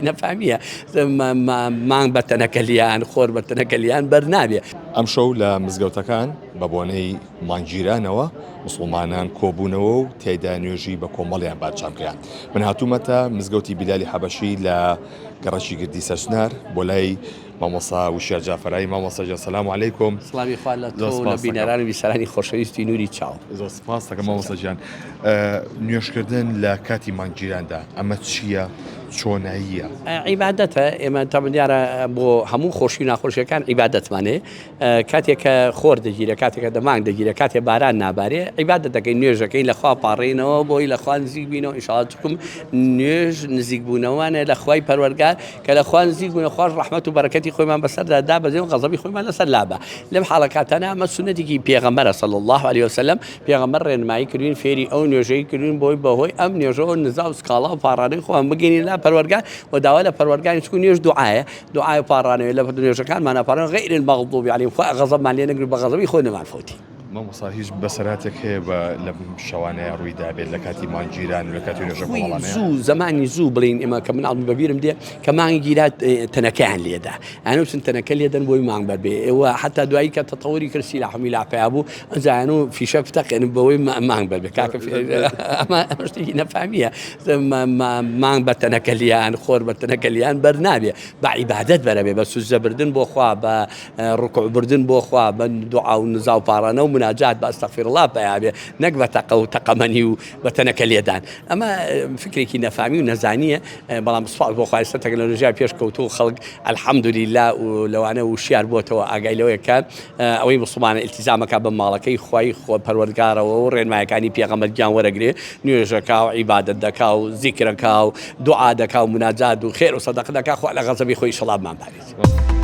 نفهمیە مانگ بە تەنەکەلیان خۆر بە تەنەکەلیان بەرنابێ. ئەم شەو لە مزگەوتەکان بە بۆنەی مانگگیرانەوە مسلمانان کۆبوونەوە و تێیدا نوێژی بە کۆمەڵیان بارچامکەیان. من هاتوومەتە مزگەوتی بیلالی حەبەشی لە گەڕەکی گردی سەرسنار بۆ لای مامۆستا وشێر جافەرایی. مامۆستا سەلام عەلەیکوم. سڵامی خوا لە تۆ و لە بینەران و بیسەرانی خۆشەویستی نووری چاو. زۆر سپاس دەکەم مامۆستا گیان. نوێژکردن لە کاتی مانگگیراندا ئەمە چییە؟ چۆناییە؟ عیبادەتە. ئێمە تەمەن دیارە بۆ هەموو خۆشی و ناخۆشیەکان عیبادەتمانێ. کاتێک کە خۆر دەگیرە، کاتێکە دەمانگ دەگیرە، کاتێک باران نابارێ، عیبادەت دەکەین، نوێژەکەین لەخوا پاڕێنەوە بۆی لەخوا نزیک بینەوە. ئینشاڵڵا چکم نوێژ نزیک بوونەوەوانە لە خوای پەروەردگار کە لەخوا نزیک بوونە، خوش ڕەحمەت و بەرەکەتی خۆیمان بەسەردا دابەزێ و غەزەبی خۆیمان لەسەر لابە. لەم حاڵەکاتانە ئەمە سونەتێکی پێغەمبەرە صلی الله علیه وسلم. پێغەمبەر ڕێنمایی کردوین، فێری ئەو نوێژەی کردوین بۆی بەهۆی ئەم نوێژەوە نزا و سکاڵا و پاڕانەی خۆیان بگەینی لا پەروەردگار و داوا لە پەروەردگاری چکو نوێژ دوعایە، دوعای پاڕانەوەی لە نوێژەکانمان ناپاڕێن غەیر المەغضوب عەلەیهیم، خوا غەزەبمان لێ نەگرێت، بە غەزەبی خۆی نەمانفەوتی. مامۆستا هیچ بەسەراتێک هەیە بە لەم شەوانەیە ڕوویدا بێت لە کاتی مانگگیران و لە کاتی نوێژە کۆمەڵانەیە؟ زوو زمانی زوو بڵین ئێمە کە من ئەڵم بەبیرم دێ کە مانگی گیرات تەنەکەیان لێدا، ئەنە چون تەنەکە لێدەن بۆی مانگ بەربێ. ئێوە حتا دوایی کە تەتەوری کرد سیلاحمی لاپیا بوو ئەزایان و فیشە فتەقێن بەوەی مانگ بەربێ. کاکە ئەمە شتێکی نەفامیە. مانگ بە تەنەکەلیان خۆر بە تەنەکەلیان بەرنابێ، بە عیبادەت بەرەبێ، بە سوجدە بردن بۆ خوا، بە ڕوکوع بردن بۆ خوا، بە دوعا و نزا و پاڕانە و مناجات بە ئەستەغفیرڵڵاه بەیابێ، نەک بە تەقە و تەقەمەنی و بە تەنەکە لێدان. ئەمە فکرێکی نەفامی و نەزانیە. بەڵام سوپاس بۆ خوای سەر تەکنۆلۆژیا پێشکەوتوو و خەڵک ئەلحەمدولیلا و لەوانە وشیار بووەتەوە ئاگای لەوەیە ئەوەی مسلمانە ئیلتیزامەکە بە ماڵەکەی خوای خۆ پەروەردگارەوە و ڕێنمایەکانی پێغەمبەر گیان وەرەگرێ، نوێژەکە و عیبادەت دەکا و زیکرەکە و دوعا دەکا و مناجات و خێر و سەدەقە دەکا، خوا لە غەزەبی خۆی ئینشەڵڵا بمان پارێزێ.